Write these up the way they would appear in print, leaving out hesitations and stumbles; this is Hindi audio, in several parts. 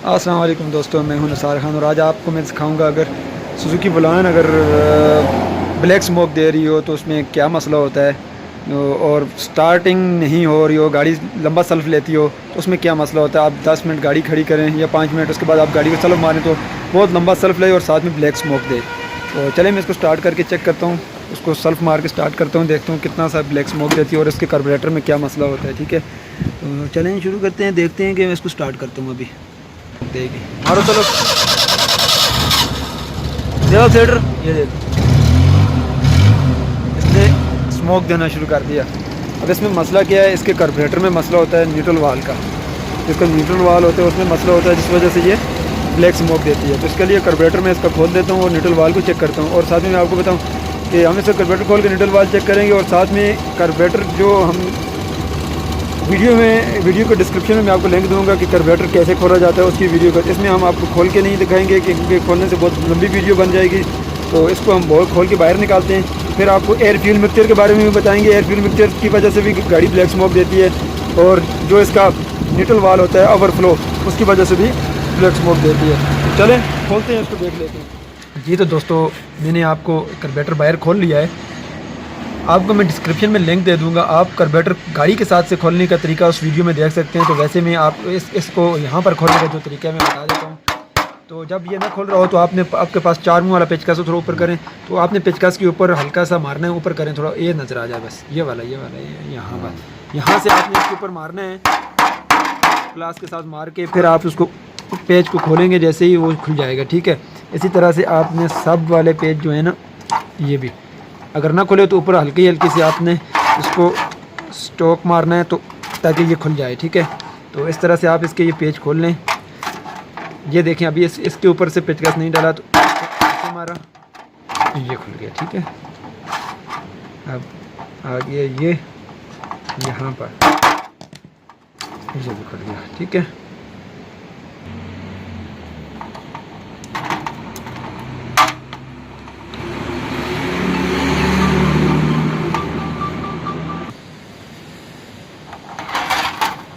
अस्सलाम वालेकुम दोस्तों, मैं हूं निसार खान और आज आपको मैं सिखाऊंगा अगर सुजुकी बुलान अगर ब्लैक स्मोक दे रही हो तो उसमें क्या मसला होता है और स्टार्टिंग नहीं हो रही हो, गाड़ी लंबा सेल्फ लेती हो तो उसमें क्या मसला होता है। आप 10 मिनट गाड़ी खड़ी करें या 5 मिनट, उसके बाद आप गाड़ी को सेल्फ मारें तो बहुत लंबा सेल्फ ले और साथ में ब्लैक स्मोक दे। तो चलें मैं इसको स्टार्ट करके चेक करता हूँ, उसको सेल्फ मार के स्टार्ट करता हूँ, देखता हूँ कितना सा ब्लैक स्मोक देती है और इसके कार्बोरेटर में क्या मसला होता है। ठीक है, तो चलें शुरू करते हैं, देखते हैं कि मैं इसको स्टार्ट करता हूँ। अभी देगी मारो, चलो देखो थिएटर, ये देखो इसने स्मोक देना शुरू कर दिया। अब इसमें मसला क्या है, इसके कार्बोरेटर में मसला होता है न्यूट्रल वाल का। जिसका न्यूट्रल वाल होता है उसमें मसला होता है जिस वजह से ये ब्लैक स्मोक देती है। तो इसके लिए कार्बोरेटर में इसका खोल देता हूँ और न्यूट्रल वाल को चेक करता हूँ। और साथ में मैं आपको बताऊँ कि हम इसका कार्बोरेटर खोल के न्यूट्रल वाल चेक करेंगे और साथ में कार्बोरेटर जो हम वीडियो के डिस्क्रिप्शन में मैं आपको लिंक दूंगा कि कार्बोरेटर कैसे खोला जाता है उसकी वीडियो का। इसमें हम आपको खोल के नहीं दिखाएंगे क्योंकि खोलने से बहुत लंबी वीडियो बन जाएगी। तो इसको हम बहुत खोल के बाहर निकालते हैं, फिर आपको एयर फ्यूल मिक्सचर के बारे में भी बताएंगे। एयर फ्यूल मिक्सचर की वजह से भी गाड़ी ब्लैक स्मोक देती है और जो इसका न्यूट्रल वाल होता है ओवरफ्लो, उसकी वजह से भी ब्लैक स्मोक देती है। चलें खोलते हैं, इसको देख लेते हैं। जी तो दोस्तों, मैंने आपको कार्बोरेटर बाहर खोल लिया है। आपको मैं डिस्क्रिप्शन में लिंक दे दूंगा, आप कार्बोरेटर गाड़ी के साथ से खोलने का तरीका उस वीडियो में देख सकते हैं। तो वैसे में आप इसको यहाँ पर खोलने का जो तरीका है मैं बता देता हूँ। तो जब ये ना खोल रहा हो तो आपके पास 4 मुँह वाला पेचकस थोड़ा ऊपर करें, तो आपने पेचकस के ऊपर हल्का सा मारना है, ऊपर करें थोड़ा, ये नज़र आ जाए बस, ये वाला यहाँ पर, यहाँ से आपने इसके ऊपर मारना है ग्लास के साथ मार के, फिर आप उसको पेज को खोलेंगे, जैसे ही वो खुल जाएगा। ठीक है, इसी तरह से आपने सब वाले पेज जो है ना, ये भी अगर ना खुले तो ऊपर हल्की से आपने इसको स्टॉक मारना है तो ताकि ये खुल जाए। ठीक है, तो इस तरह से आप इसके ये पेज खोल लें। ये देखें, अभी इसके ऊपर से पेचकस नहीं डाला तो ऐसे मारा, ये खुल गया। ठीक है, अब आ गया ये यहाँ पर, ये भी खुल गया। ठीक है,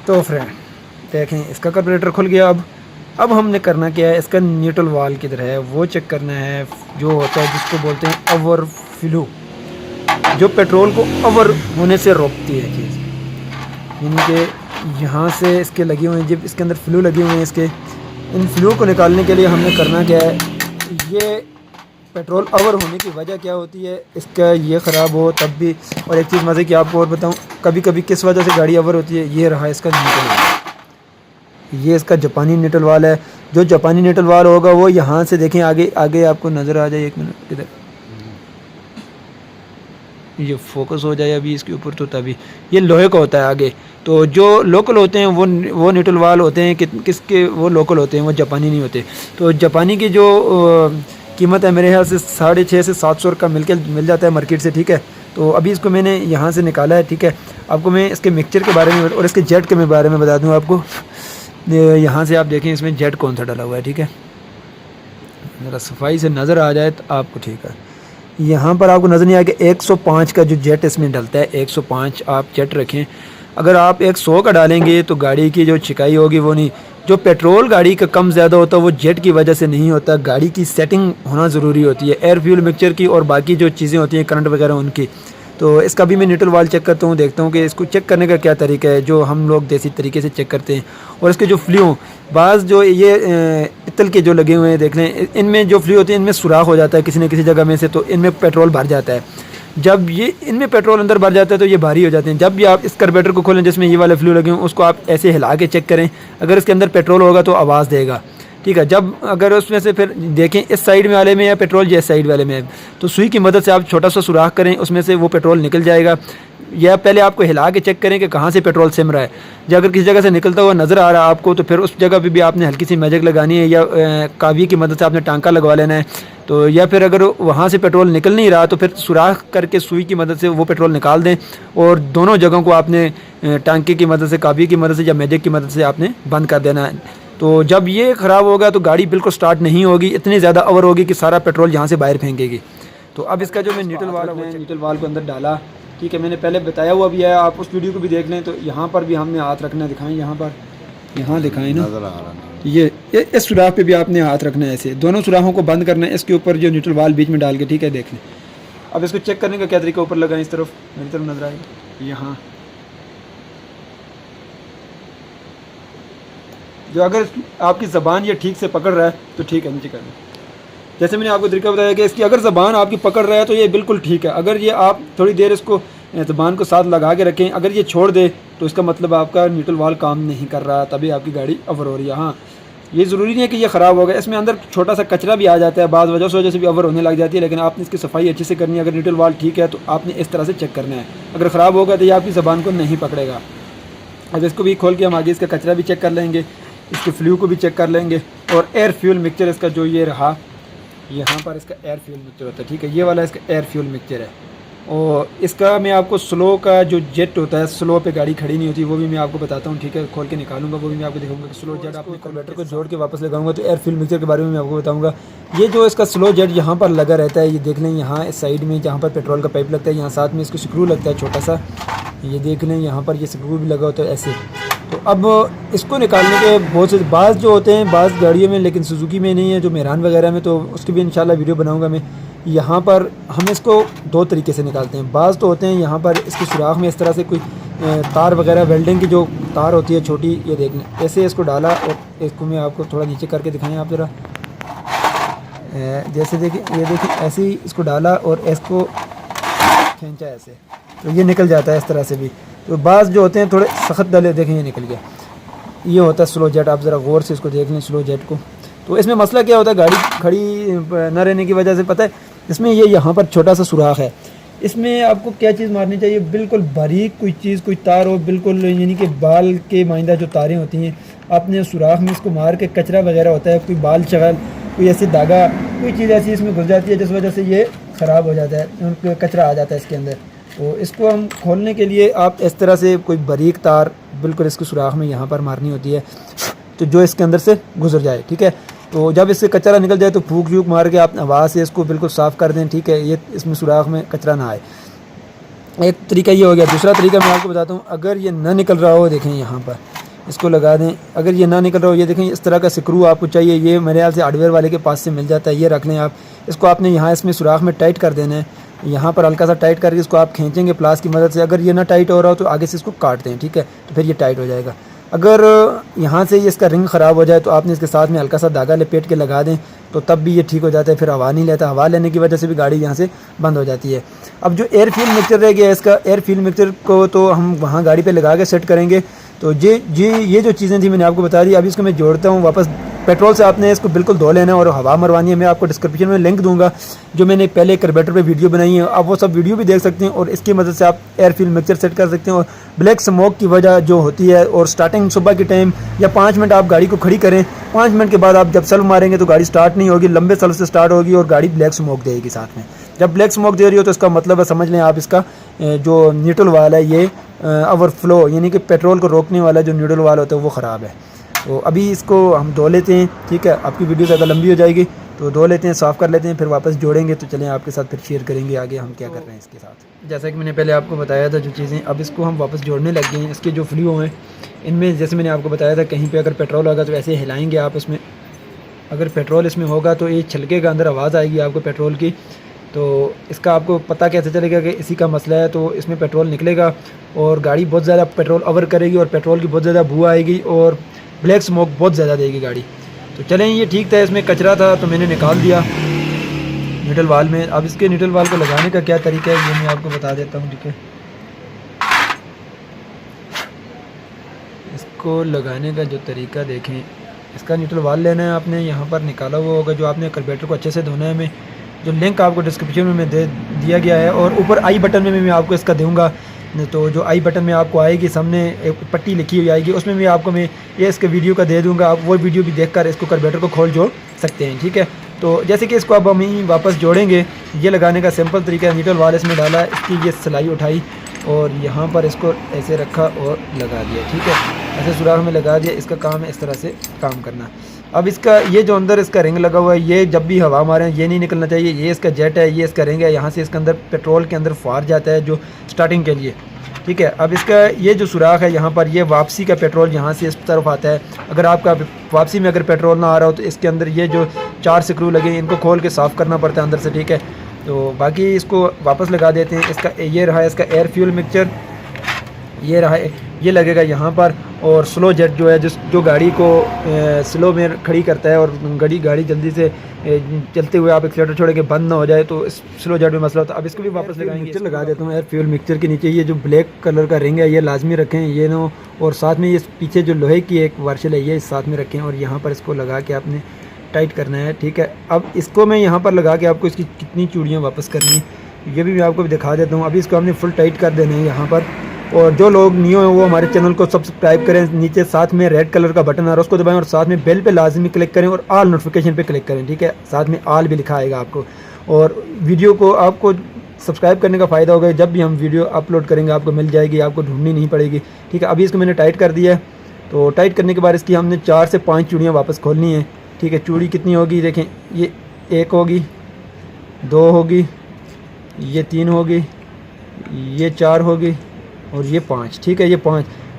तो फ्रेंड देखें इसका कार्बोरेटर खुल गया। अब हमने करना क्या है, इसका न्यूट्रल वाल किधर है वो चेक करना है, जो होता है जिसको बोलते हैं ओवरफ्लो, जो पेट्रोल को ओवर होने से रोकती है चीज़। यानी कि यहाँ से इसके लगे हुए हैं, जब इसके अंदर फ्लू लगे हुए हैं, इसके इन फ्लू को निकालने के लिए हमने करना क्या है, ये पेट्रोल ओवर होने की वजह क्या होती है, इसका ये ख़राब हो तब भी। और एक चीज़ मज़े की आपको और बताऊं, कभी कभी किस वजह से गाड़ी ओवर होती है, ये रहा इसका न्यूट्रल वाल। ये इसका जापानी न्यूट्रल वाल है। जो जापानी न्यूट्रल वाल होगा वो यहाँ से देखें, आगे आपको नज़र आ जाए, एक मिनट इधर ये फोकस हो जाए अभी इसके ऊपर, तो तभी ये लोहे का होता है आगे। तो जो लोकल होते हैं वो न्यूट्रल वाल होते हैं, किसके वो लोकल होते हैं, वो जापानी नहीं होते। तो जापानी की जो कीमत है मेरे ख्याल से 650 से 700 का मिल जाता है मार्केट से। ठीक है, तो अभी इसको मैंने यहाँ से निकाला है। ठीक है, आपको मैं इसके मिक्सचर के बारे में और इसके जेट के बारे में बता दूँ आपको। यहाँ से आप देखें इसमें जेट कौन सा डाला हुआ है। ठीक है, ज़रा सफाई से नज़र आ जाए तो आपको ठीक है। यहाँ पर आपको नज़र नहीं आएगा 105 का जो जेट इसमें डलता है, 105 आप जेट रखें। अगर आप 100 का डालेंगे तो गाड़ी की जो छिकाई होगी वो नहीं, जो पेट्रोल गाड़ी का कम ज़्यादा होता है वो जेट की वजह से नहीं होता। गाड़ी की सेटिंग होना ज़रूरी होती है, एयर फ्यूल मिक्सचर की और बाकी जो चीज़ें होती हैं करंट वगैरह उनकी। तो इसका भी मैं न्यूट्रल वाल चेक करता हूँ, देखता हूँ कि इसको चेक करने का क्या तरीका है, जो हम लोग देसी तरीके से चेक करते हैं। और इसके जो फ्लू, बाज़ जो ये पित्तल के जो लगे हुए हैं देख लें, इनमें जो फ्लू होते हैं इनमें सुराख हो जाता है किसी न किसी जगह में से, तो इनमें पेट्रोल भर जाता है। जब ये इनमें पेट्रोल अंदर भर जाता है तो ये भारी हो जाते हैं। जब भी आप इस कार्बोरेटर को खोलें जिसमें ये वाले फ्लू लगे हों, उसको आप ऐसे हिला के चेक करें, अगर इसके अंदर पेट्रोल होगा तो आवाज़ देगा। ठीक है, जब अगर उसमें से फिर देखें इस साइड में वाले में या पेट्रोल या साइड वाले में, तो सुई की मदद से आप छोटा सा सुराख करें, उसमें से वो पेट्रोल निकल जाएगा। या पहले आपको हिला के चेक करें कि कहाँ से पेट्रोल सिम रहा है। जब अगर किसी जगह से निकलता हुआ नज़र आ रहा है आपको, तो फिर उस जगह पे भी आपने हल्की सी मैजिक लगानी है या कावी की मदद से आपने टांका लगवा लेना है। तो या फिर अगर वहाँ से पेट्रोल निकल नहीं रहा तो फिर सुराख करके सुई की मदद से वो पेट्रोल निकाल दें, और दोनों जगहों को आपने टांके की मदद से, कावी की मदद से या मैजिक की मदद से आपने बंद कर देना है। तो जब ये ख़राब होगा तो गाड़ी बिल्कुल स्टार्ट नहीं होगी, इतनी ज़्यादा ओवर होगी कि सारा पेट्रोल यहाँ से बाहर फेंकेगी। तो अब इसका जो मैं न्यूट्रल वाल को अंदर डाला, ठीक है, मैंने पहले बताया हुआ भी है, आप उस वीडियो को भी देख लें। तो यहाँ पर भी हमने हाथ रखना दिखाएं, यहाँ पर, यहाँ दिखाएं ना, नज़र आ रहा है। ये इस सुराख पे भी आपने हाथ रखना है, ऐसे दोनों सुराखों को बंद करना है, इसके ऊपर जो न्यूट्रल वाल बीच में डाल के, ठीक है। देख लें अब इसको चेक करने का क्या तरीका, ऊपर लगाएं इस तरफ, मेरी तरफ नजर आएगा यहाँ। जो अगर आपकी ज़बान ये ठीक से पकड़ रहा है तो ठीक है, नीचे कर दें। जैसे मैंने आपको तरीका बताया कि इसकी अगर ज़बान आपकी पकड़ रहा है तो ये बिल्कुल ठीक है। अगर ये आप थोड़ी देर इसको ज़बान को साथ लगा के रखें, अगर ये छोड़ दे तो इसका मतलब आपका न्यूट्रल वाल काम नहीं कर रहा, तभी आपकी गाड़ी ओवर हो रही है। हाँ, ये ज़रूरी नहीं है कि ये ख़राब हो गया, इसमें अंदर छोटा सा कचरा भी आ जाता है, बाज़ वजह से भी ओवर होने लग जाती है, लेकिन आपने इसकी सफाई अच्छे से करनी है। अगर न्यूट्रल वाल ठीक है तो आपने इस तरह से चेक करना है, अगर ख़राब होगा तो ये आपकी ज़बान को नहीं पकड़ेगा। अब इसको भी खोल के हम आगे इसका कचरा भी चेक कर लेंगे, इसके फ्लू को भी चेक कर लेंगे, और एयर फ्यूल मिक्सचर इसका जो ये रहा, यहाँ पर इसका एयर फ्यूल मिक्सचर होता है, ठीक है। ये वाला इसका एयर फ्यूल मिक्सचर है, और इसका मैं आपको स्लो का जो जेट होता है, स्लो पे गाड़ी खड़ी नहीं होती, वो भी मैं आपको बताता हूँ, ठीक है। खोल के निकालूंगा, वो भी मैं आपको दिखाऊंगा कि स्लो जेट आपने कार्बोरेटर को जोड़ के वापस लगाऊंगा तो एयर फ्यूल मिक्सचर के बारे में मैं आपको बताऊँगा। ये जो इसका स्लो जेट यहाँ पर लगा रहता है, ये देख लें, यहाँ इस साइड में जहाँ पर पेट्रोल का पाइप लगता है, यहाँ साथ में इसको स्क्रू लगता है छोटा सा, ये देख लें, यहाँ पर ये स्क्रू भी लगा होता है ऐसे। तो अब इसको निकालने के बहुत से बाज़ जो होते हैं, बाज़ गाड़ियों में, लेकिन सुजुकी में नहीं है, जो मेहरान वगैरह में, तो उसकी भी इंशाल्लाह वीडियो बनाऊंगा मैं। यहाँ पर हम इसको दो तरीके से निकालते हैं। बाज़ तो होते हैं यहाँ पर इसके सुराख में इस तरह से कोई तार वगैरह, वेल्डिंग की जो तार होती है छोटी, ये देखना, ऐसे इसको डाला, और इसको मैं आपको थोड़ा नीचे करके दिखाएं आप ज़रा, जैसे देखिए, ये देखिए, ऐसे ही इसको डाला और इसको खींचा ऐसे, तो ये निकल जाता है इस तरह से भी। तो बाज़ जो होते हैं थोड़े सख्त डाले, देखें ये निकल गया, ये होता है स्लो जेट। आप ज़रा गौर से इसको देख लें स्लो जेट को। तो इसमें मसला क्या होता है, गाड़ी खड़ी न रहने की वजह से, पता है इसमें ये यहाँ पर छोटा सा सुराख है, इसमें आपको क्या चीज़ मारनी चाहिए, बिल्कुल बारीक कोई चीज़, कोई तार हो बिल्कुल, यानी कि बाल के माइंदा जो तारें होती हैं, आपने सुराख में इसको मार के, कचरा वगैरह होता है, कोई बाल चगल, कोई ऐसी धागा, कोई चीज़ ऐसी इसमें घुस जाती है जिस वजह से ये ख़राब हो जाता है, कचरा आ जाता है इसके अंदर। तो इसको हम खोलने के लिए आप इस तरह से कोई बारीक तार बिल्कुल इसके सुराख में यहाँ पर मारनी होती है, तो जो इसके अंदर से गुजर जाए, ठीक है। तो जब इससे कचरा निकल जाए तो फूक फूक मार के आप हवा से इसको बिल्कुल साफ़ कर दें, ठीक है, ये इसमें सुराख में कचरा ना आए। एक तरीका ये हो गया। दूसरा तरीका मैं आपको बताता हूँ, अगर ये ना निकल रहा हो, देखें यहाँ पर इसको लगा दें, अगर ये ना निकल रहा हो, ये देखें इस तरह का स्क्रू आपको चाहिए, ये मेरे ख्याल से हार्डवेयर वाले के पास से मिल जाता है, ये रख लें आप। इसको आपने यहाँ इसमें सुराख में टाइट कर देना है, यहाँ पर हल्का सा टाइट करके इसको आप खींचेंगे प्लास की मदद से। अगर ये ना टाइट हो रहा हो तो आगे से इसको काट दें, ठीक है, तो फिर ये टाइट हो जाएगा। अगर यहाँ से ये इसका रिंग ख़राब हो जाए तो आपने इसके साथ में हल्का सा धागा लपेट के लगा दें, तो तब भी ये ठीक हो जाता है, फिर हवा नहीं लेता। हवा लेने की वजह से भी गाड़ी यहाँ से बंद हो जाती है। अब जो एयर फ्यूल मिक्सचर रह गया, इसका एयर फ्यूल मिक्सचर को तो हम वहाँ गाड़ी पे लगा के सेट करेंगे। तो ये जो चीज़ें थी मैंने आपको बता दी। अभी इसको मैं जोड़ता हूँ वापस। पेट्रोल से आपने इसको बिल्कुल धो लेना है और हवा मरवानी है। मैं आपको डिस्क्रिप्शन में लिंक दूंगा जो मैंने पहले कार्बोरेटर पे वीडियो बनाई है, आप वो सब वीडियो भी देख सकते हैं और इसकी मदद से आप एयर फ्यूल मिक्सचर सेट कर सकते हैं। और ब्लैक स्मोक की वजह जो होती है, और स्टार्टिंग सुबह के टाइम या 5 मिनट आप गाड़ी को खड़ी करें, 5 मिनट के बाद आप जब सल्व मारेंगे तो गाड़ी स्टार्ट नहीं होगी, लंबे सल्व से स्टार्ट होगी और गाड़ी ब्लैक स्मोक देगी साथ में। जब ब्लैक स्मोक दे रही हो तो इसका मतलब है, समझ लें आप, इसका जो न्यूट्रल वाल है ये ओवरफ्लो, यानी कि पेट्रोल को रोकने वाला जो न्यूट्रल वाल होता है वो ख़राब है। तो अभी इसको हम धो लेते हैं, ठीक है। आपकी वीडियो ज़्यादा लंबी हो जाएगी तो धो लेते हैं, साफ़ कर लेते हैं, फिर वापस जोड़ेंगे। तो चलें आपके साथ फिर शेयर करेंगे आगे हम क्या कर रहे हैं इसके साथ। जैसा कि मैंने पहले आपको बताया था जो चीज़ें, अब इसको हम वापस जोड़ने लग गए हैं। इसके जो फ्लू हैं इनमें, जैसे मैंने आपको बताया था, कहीं पर अगर पेट्रोल होगा तो ऐसे हिलाएँगे आप इसमें, अगर पेट्रोल इसमें होगा तो ये छलके का अंदर आवाज़ आएगी आपको पेट्रोल की। तो इसका आपको पता कैसे चलेगा कि इसी का मसला है। तो इसमें पेट्रोल निकलेगा और गाड़ी बहुत ज़्यादा पेट्रोल ओवर करेगी और पेट्रोल की बहुत ज़्यादा बू आएगी और ब्लैक स्मोक बहुत ज़्यादा देगी गाड़ी। तो चलें, ये ठीक था, इसमें कचरा था तो मैंने निकाल दिया न्यूट्रल वाल में। अब इसके न्यूट्रल वाल को लगाने का क्या तरीका है ये मैं आपको बता देता हूँ, ठीक है। इसको लगाने का जो तरीका देखें, इसका न्यूट्रल वाल लेना है आपने, यहाँ पर निकाला हुआ होगा जो आपने कार्बोरेटर को अच्छे से धोना है। मैं जो लिंक आपको डिस्क्रिप्शन में दे दिया गया है और ऊपर आई बटन में मैं आपको इसका दूंगा। तो जो आई बटन में आपको आएगी, सामने एक पट्टी लिखी हुई आएगी, उसमें भी आपको मैं ये इसके वीडियो का दे दूंगा। आप वो वीडियो भी देखकर इसको कार्बोरेटर को खोल जोड़ सकते हैं, ठीक है। तो जैसे कि इसको अब हम ही वापस जोड़ेंगे, ये लगाने का सिंपल तरीका है। न्यूट्रल वाल इसमें डाला, इसकी ये सिलाई उठाई और यहाँ पर इसको ऐसे रखा और लगा दिया, ठीक है। ऐसे सुराख में लगा दिया। इसका काम है इस तरह से काम करना। अब इसका ये जो अंदर इसका रिंग लगा हुआ है, ये जब भी हवा मारें ये नहीं निकलना चाहिए। ये इसका जेट है, ये इसका रिंग है, यहाँ से इसके अंदर पेट्रोल के अंदर फार जाता है जो स्टार्टिंग के लिए, ठीक है। अब इसका ये जो सुराख है यहाँ पर, ये वापसी का पेट्रोल यहाँ से इस तरफ आता है। अगर आपका वापसी में अगर पेट्रोल ना आ रहा हो तो इसके अंदर ये जो 4 स्क्रू लगे इनको खोल के साफ़ करना पड़ता है अंदर से, ठीक है। तो बाकी इसको वापस लगा देते हैं। इसका ये रहा है इसका एयर फ्यूल मिक्सचर, ये रहा है, ये लगेगा यहाँ पर। और स्लो जेट जो है जो गाड़ी को स्लो में खड़ी करता है और गाड़ी जल्दी से चलते हुए आप एक्सीलेटर छोड़ के बंद ना हो जाए, तो स्लो जेट में मसला होता है। अब इसको भी वापस लगाएंगे। मिक्सचर लगा देता हूँ। एयर फ्यूल मिक्सचर के नीचे ये जो ब्लैक कलर का रिंग है ये लाजमी रखें, ये नो। और साथ में ये पीछे जो लोहे की एक वार्शल है ये साथ में रखें और यहाँ पर इसको लगा के आपने टाइट करना है, ठीक है। अब इसको मैं यहाँ पर लगा के आपको इसकी कितनी चूड़ियाँ वापस करनी है ये भी मैं आपको दिखा देता हूँ। अभी इसको हमने फुल टाइट कर देना है यहाँ पर। और जो लोग न्यू हैं वो हमारे चैनल को सब्सक्राइब करें, नीचे साथ में रेड कलर का बटन आ रहा है उसको दबाएं और साथ में बेल पे लाजमी क्लिक करें और ऑल नोटिफिकेशन पे क्लिक करें, ठीक है। साथ में ऑल भी लिखा आएगा आपको। और वीडियो को आपको सब्सक्राइब करने का फ़ायदा होगा, जब भी हम वीडियो अपलोड करेंगे आपको मिल जाएगी, आपको ढूंढनी नहीं पड़ेगी, ठीक है। अभी इसको मैंने टाइट कर दिया है। तो टाइट करने के बाद इसकी हमने 4 से 5 चूड़ियाँ वापस खोलनी है, ठीक है। चूड़ी कितनी होगी देखें, ये 1 होगी, 2 होगी, ये 3 होगी, ये 4 होगी और ये 5, ठीक है। ये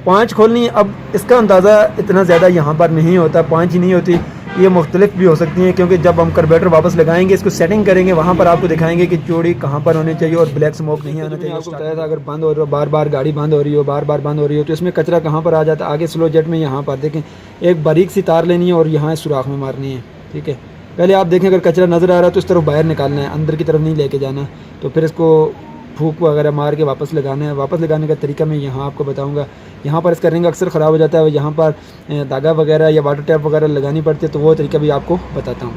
5 खोलनी है। अब इसका अंदाज़ा इतना ज़्यादा यहाँ पर नहीं होता, 5 ही नहीं होती, ये मुख्तलिफ भी हो सकती हैं, क्योंकि जब हम कार्बोरेटर वापस लगाएंगे इसको सेटिंग करेंगे वहाँ पर आपको दिखाएंगे कि चूड़ी कहाँ पर होनी चाहिए और ब्लैक स्मोक नहीं आना चाहिए। आपको बताया था अगर बंद हो रही हो, बार बार गाड़ी बंद हो रही हो, बार बार बंद हो रही हो, तो इसमें कचरा कहाँ पर आ जाता है। आगे स्लो जेट में यहाँ पर देखें एक बारीक सी तार लेनी है और यहाँ सुराख में मारनी है, ठीक है। पहले आप देखें अगर कचरा नज़र आ रहा है तो इस तरफ बाहर निकालना है, अंदर की तरफ नहीं लेके जाना। तो फिर इसको फूक वगैरह मार के वापस लगाना है। वापस लगाने का तरीका मैं यहाँ आपको बताऊंगा। यहाँ पर इसका रिंग अक्सर ख़राब हो जाता है, यहाँ पर धागा वगैरह या वाटर टैप वगैरह लगानी पड़ती है, तो वो तरीका भी आपको बताता हूँ।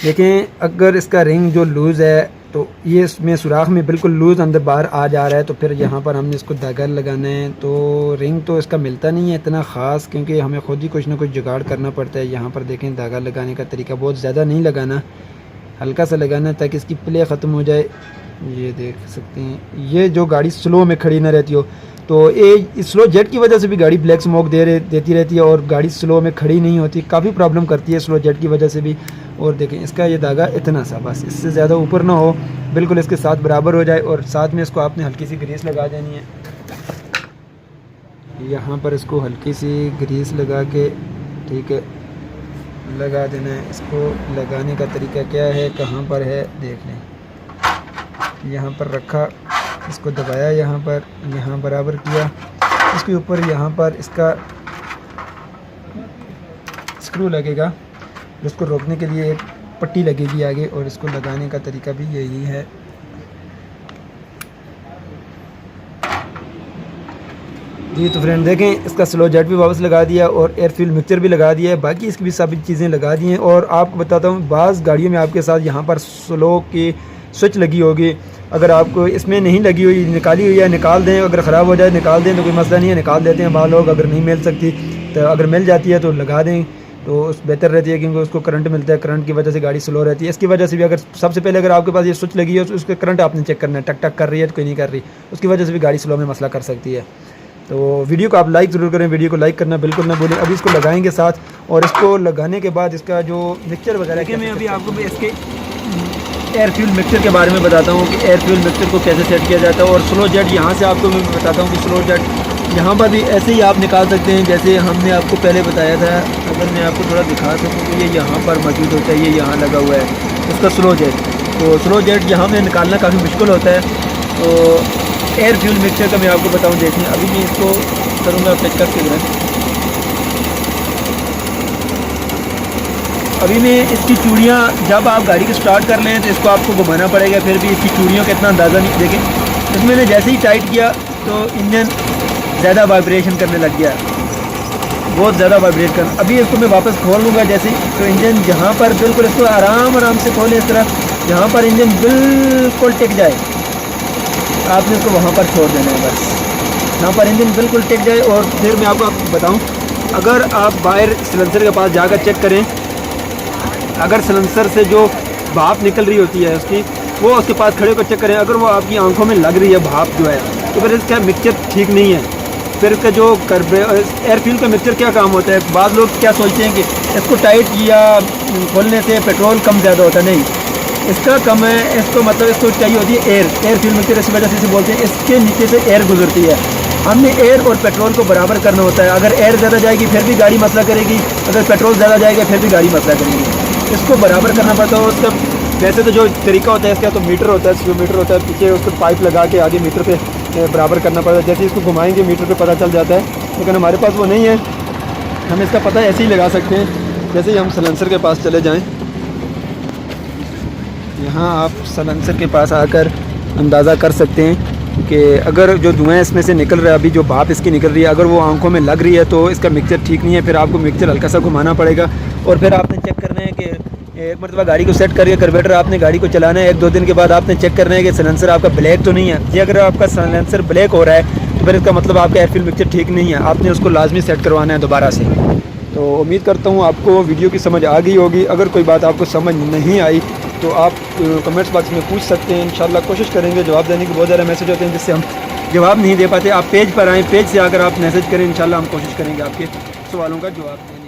देखें अगर इसका रिंग जो लूज़ है तो ये इसमें सुराख में बिल्कुल लूज़ अंदर बाहर आ जा रहा है, तो फिर यहाँ पर हमने इसको धागा लगाना है। तो रिंग तो इसका मिलता नहीं है इतना ख़ास, क्योंकि हमें ख़ुद ही कुछ ना कुछ जुगाड़ करना पड़ता है। यहाँ पर देखें धागा लगाने का तरीका बहुत ज़्यादा नहीं लगाना, हल्का सा लगाना है ताकि इसकी प्ले ख़त्म हो जाए। ये देख सकते हैं, ये जो गाड़ी स्लो में खड़ी ना रहती हो, तो ये स्लो जेट की वजह से भी गाड़ी ब्लैक स्मोक देती रहती है और गाड़ी स्लो में खड़ी नहीं होती, काफ़ी प्रॉब्लम करती है स्लो जेट की वजह से भी। और देखें इसका ये धागा इतना सा, बस इससे ज़्यादा ऊपर ना हो, बिल्कुल इसके साथ बराबर हो जाए। और साथ में इसको आपने हल्की सी ग्रीस लगा देनी है, यहाँ पर इसको हल्की सी ग्रीस लगा के, ठीक है, लगा देना है। इसको लगाने का तरीका क्या है, कहाँ पर है देख लें। यहाँ पर रखा, इसको दबाया, यहाँ बराबर किया, इसके ऊपर यहाँ पर इसका स्क्रू लगेगा, जिसको रोकने के लिए एक पट्टी लगेगी आगे, और इसको लगाने का तरीका भी यही है। जी तो फ्रेंड देखें इसका स्लो जेट भी वापस लगा दिया और एयर फ्यूल मिक्सचर भी लगा दिया है, बाकी इसकी भी सभी चीज़ें लगा दी हैं। और आपको बताता हूँ बाज़ गाड़ियों में आपके साथ यहाँ पर स्लो की स्विच लगी होगी, अगर आपको इसमें नहीं लगी हुई, निकाली हुई है, निकाल दें। अगर ख़राब हो जाए निकाल दें तो कोई मसला नहीं है, निकाल देते हैं बाल लोग। अगर नहीं मिल सकती तो अगर मिल जाती है तो लगा दें, तो उस बेहतर रहती है, क्योंकि उसको करंट मिलता है, करंट की वजह से गाड़ी स्लो रहती है। इसकी वजह से भी अगर सबसे पहले अगर आपके पास ये स्विच लगी है तो उसका करंट आपने चेक करना है, टक टक कर रही है तो कोई नहीं कर रही, उसकी वजह से भी गाड़ी स्लो में मसला कर सकती है। तो वीडियो को आप लाइक ज़रूर करें, वीडियो को लाइक करना बिल्कुल ना भूलें। अभी इसको लगाएंगे साथ, और इसको लगाने के बाद इसका जो मिक्सचर वगैरह के, मैं अभी आपको इसके एयर फ्यूल मिक्सचर के बारे में बताता हूँ कि एयर फ्यूल मिक्सचर को कैसे सेट किया जाता है। और स्लो जेट यहाँ से आपको मैं बताता हूँ कि स्लो जेट यहाँ पर भी ऐसे ही आप निकाल सकते हैं जैसे हमने आपको पहले बताया था। अगर मैं आपको थोड़ा दिखा सकूँ तो ये यहाँ पर मौजूद होता है, ये यहाँ लगा हुआ है इसका स्लो जेट। तो स्लो जेट यहाँ में निकालना काफ़ी मुश्किल होता है। तो एयर फ्यूल मिक्सचर का मैं आपको बताऊँ, देखिए अभी मैं इसको करूँगा फिट करके ग्रहण। अभी मैं इसकी चूड़ियाँ जब आप गाड़ी को स्टार्ट कर लें तो इसको आपको घुमाना पड़ेगा, फिर भी इसकी चूड़ियों का इतना अंदाज़ा नहीं। देखें इसमें मैंने जैसे ही टाइट किया तो इंजन ज़्यादा वाइब्रेशन करने लग गया, बहुत ज़्यादा वाइब्रेट कर। अभी इसको मैं वापस खोल लूँगा जैसे ही, तो इंजन जहाँ पर बिल्कुल इसको आराम से खोलें इस तरह, जहाँ पर इंजन बिल्कुल टिक जाए आपने इसको वहाँ पर छोड़ देना है, बस यहाँ पर इंजन बिल्कुल टिक जाए। और फिर मैं आपको बताऊँ, अगर आप बाहर सिलेंसर के पास जाकर चेक करें, अगर सिलेंसर से जो भाप निकल रही होती है उसकी, वो उसके पास खड़े होकर चेक करें, अगर वो आपकी आंखों में लग रही है भाप जो है, तो फिर इसका मिक्सचर ठीक नहीं है। फिर इसका जो एयर फ्यूल का मिक्सचर क्या काम होता है, बाद लोग क्या सोचते हैं कि इसको टाइट या खोलने से पेट्रोल कम ज़्यादा होता है, नहीं। इसका कम है, इसको मतलब इसको चाहिए होती है एयर फ्यूल मिक्सचर, इस वजह से इसे बोलते हैं। इसके नीचे से एयर गुजरती है, हमने एयर और पेट्रोल को बराबर करना होता है। अगर एयर ज़्यादा जाएगी फिर भी गाड़ी मसला करेगी, अगर पेट्रोल ज़्यादा जाएगा फिर भी गाड़ी मसला करेगी। इसको बराबर करना पड़ता है। उसका वैसे तो जो तरीका होता है इसका, तो मीटर होता है, स्पीड मीटर होता है, पीछे उसको पाइप लगा के आगे मीटर पे बराबर करना पड़ता है। जैसे इसको घुमाएंगे मीटर पे पता चल जाता है, लेकिन हमारे पास वो नहीं है। हम इसका पता ऐसे ही लगा सकते हैं, जैसे ही हम सलेंसर के पास चले जाएं। यहाँ आप सलेंसर के पास आकर अंदाज़ा कर सकते हैं कि अगर जो धुआं इसमें से निकल रहा है, अभी जो भाप इसकी निकल रही है, अगर वो आंखों में लग रही है तो इसका मिक्सचर ठीक नहीं है। फिर आपको मिक्सचर हल्का सा घुमाना पड़ेगा और फिर आपने चेक करना है कि एक मरतबा गाड़ी को सेट करके कार्बोरेटर आपने गाड़ी को चलाना है। 1-2 दिन के बाद आपने चेक करना है कि सलेंसर आपका ब्लैक तो नहीं है। ये अगर आपका सलेंसर ब्लैक हो रहा है तो फिर इसका मतलब आपका एयर फ्यूल मिक्सचर ठीक नहीं है, आपने उसको लाजमी सेट करवाना है दोबारा से। तो उम्मीद करता हूँ आपको वीडियो की समझ आ गई होगी। अगर कोई बात आपको समझ नहीं आई तो आप कमेंट्स बॉक्स में पूछ सकते हैं, इंशाल्लाह कोशिश करेंगे जवाब देने की। बहुत ज़्यादा मैसेज होते हैं जिससे हम जवाब नहीं दे पाते। आप पेज पर आएँ, पेज से अगर आप मैसेज करें, इंशाल्लाह हम कोशिश करेंगे आपके सवालों का जवाब दें।